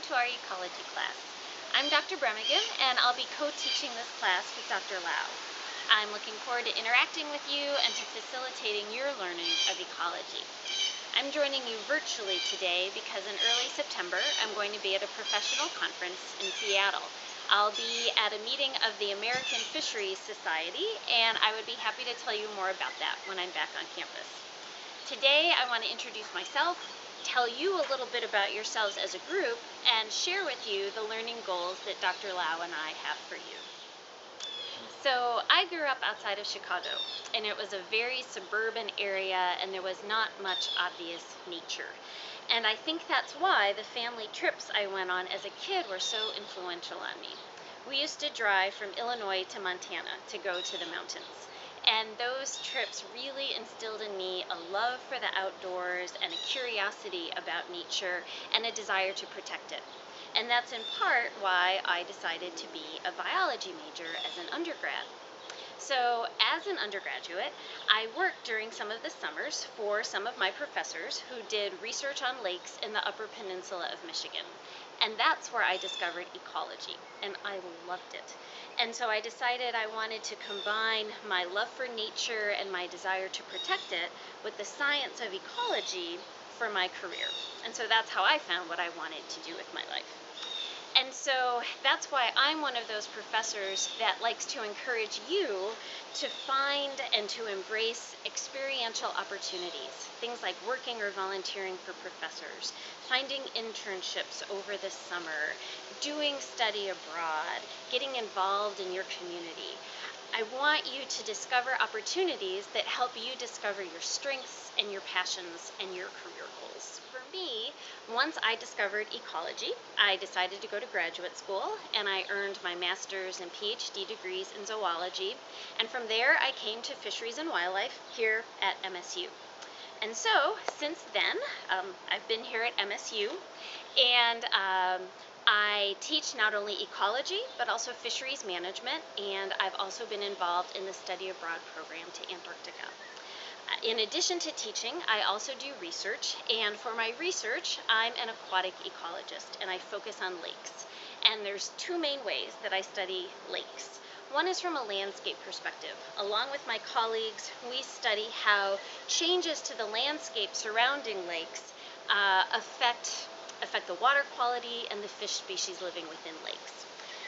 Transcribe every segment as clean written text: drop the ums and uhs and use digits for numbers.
to our ecology class. I'm Dr. Bremigan, and I'll be co-teaching this class with Dr. Lau. I'm looking forward to interacting with you and to facilitating your learning of ecology. I'm joining you virtually today because in early September, I'm going to be at a professional conference in Seattle. I'll be at a meeting of the American Fisheries Society, and I would be happy to tell you more about that when I'm back on campus. Today, I want to introduce myself, tell you a little bit about yourselves as a group, and share with you the learning goals that Dr. Lau and I have for you. So I grew up outside of Chicago, and it was a very suburban area, and there was not much obvious nature. And I think that's why the family trips I went on as a kid were so influential on me. We used to drive from Illinois to Montana to go to the mountains. And those trips really instilled in me a love for the outdoors and a curiosity about nature and a desire to protect it. And that's in part why I decided to be a biology major as an undergrad. So as an undergraduate, I worked during some of the summers for some of my professors who did research on lakes in the Upper Peninsula of Michigan. And that's where I discovered ecology, and I loved it. And so I decided I wanted to combine my love for nature and my desire to protect it with the science of ecology for my career. And so that's how I found what I wanted to do with my life. And so that's why I'm one of those professors that likes to encourage you to find and to embrace experiential opportunities, things like working or volunteering for professors, finding internships over the summer, doing study abroad, getting involved in your community. I want you to discover opportunities that help you discover your strengths and your passions and your career goals. For me, once I discovered ecology, I decided to go to graduate school, and I earned my master's and PhD degrees in zoology. And from there, I came to fisheries and wildlife here at MSU. And so, since then, I've been here at MSU, and I teach not only ecology, but also fisheries management, and I've also been involved in the study abroad program to Antarctica. In addition to teaching, I also do research, and for my research, I'm an aquatic ecologist, and I focus on lakes. And there's two main ways that I study lakes. One is from a landscape perspective. Along with my colleagues, we study how changes to the landscape surrounding lakes affect the water quality and the fish species living within lakes.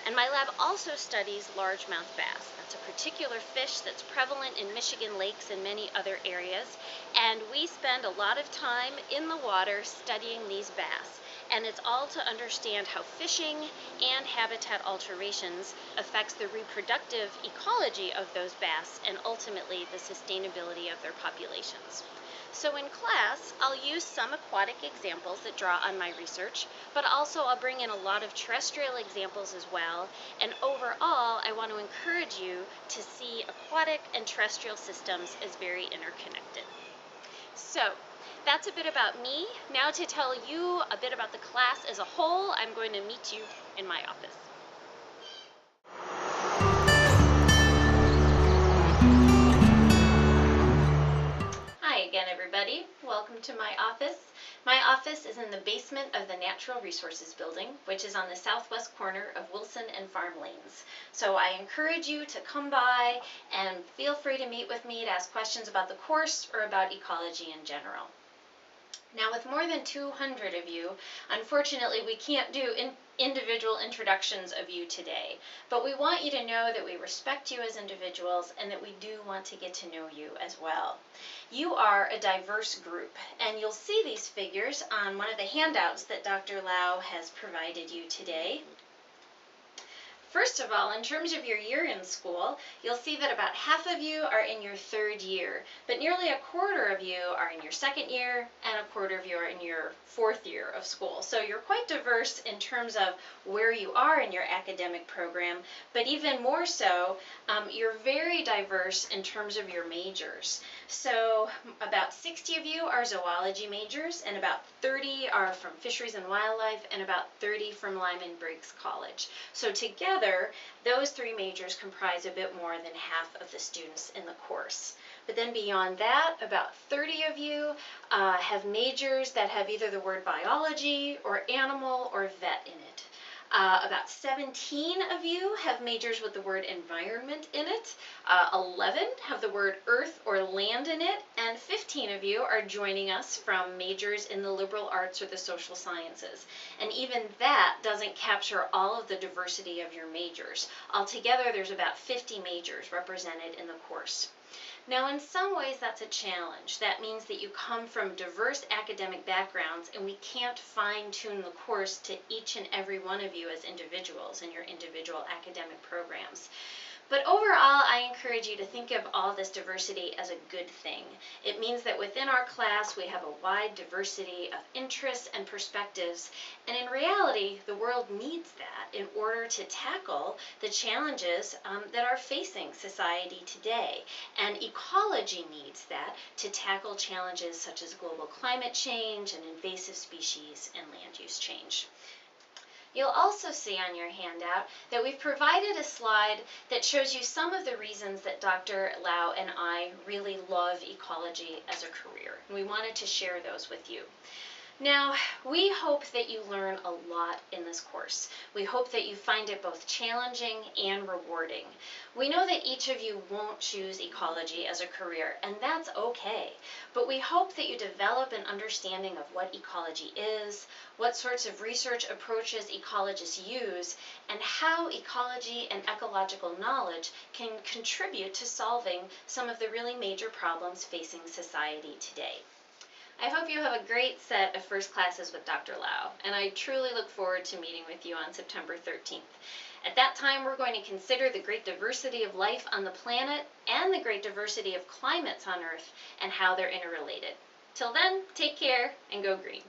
And my lab also studies largemouth bass. That's a particular fish that's prevalent in Michigan lakes and many other areas. And we spend a lot of time in the water studying these bass. And it's all to understand how fishing and habitat alterations affects the reproductive ecology of those bass and ultimately the sustainability of their populations. So in class, I'll use some aquatic examples that draw on my research, but also I'll bring in a lot of terrestrial examples as well. And overall, I want to encourage you to see aquatic and terrestrial systems as very interconnected. So that's a bit about me. Now to tell you a bit about the class as a whole, I'm going to meet you in my office. Hi again, everybody. Welcome to my office. My office is in the basement of the Natural Resources Building, which is on the southwest corner of Wilson and Farm Lanes. So I encourage you to come by and feel free to meet with me to ask questions about the course or about ecology in general. Now, with more than 200 of you, unfortunately, we can't do individual introductions of you today, but we want you to know that we respect you as individuals and that we do want to get to know you as well. You are a diverse group, and you'll see these figures on one of the handouts that Dr. Lau has provided you today. First of all, in terms of your year in school, you'll see that about half of you are in your third year, but nearly a quarter of you are in your second year, and a quarter of you are in your fourth year of school. So you're quite diverse in terms of where you are in your academic program, but even more so, you're very diverse in terms of your majors. So about 60 of you are zoology majors, and about 30 are from fisheries and wildlife, and about 30 from Lyman Briggs College. So together, together, those three majors comprise a bit more than half of the students in the course. But then beyond that, about 30 of you have majors that have either the word biology or animal or vet in it. About 17 of you have majors with the word environment in it, 11 have the word earth or land in it, and 15 of you are joining us from majors in the liberal arts or the social sciences. And even that doesn't capture all of the diversity of your majors. Altogether, there's about 50 majors represented in the course. Now, in some ways, that's a challenge. That means that you come from diverse academic backgrounds, and we can't fine-tune the course to each and every one of you as individuals in your individual academic programs. But overall, I encourage you to think of all this diversity as a good thing. It means that within our class, we have a wide diversity of interests and perspectives, and in reality, the world needs that in order to tackle the challenges that are facing society today. And ecology needs that to tackle challenges such as global climate change and invasive species and land use change. You'll also see on your handout that we've provided a slide that shows you some of the reasons that Dr. Lau and I really love ecology as a career. And we wanted to share those with you. Now, we hope that you learn a lot in this course. We hope that you find it both challenging and rewarding. We know that each of you won't choose ecology as a career, and that's okay. But we hope that you develop an understanding of what ecology is, what sorts of research approaches ecologists use, and how ecology and ecological knowledge can contribute to solving some of the really major problems facing society today. I hope you have a great set of first classes with Dr. Lau, and I truly look forward to meeting with you on September 13th. At that time, we're going to consider the great diversity of life on the planet and the great diversity of climates on Earth and how they're interrelated. Till then, take care and go green.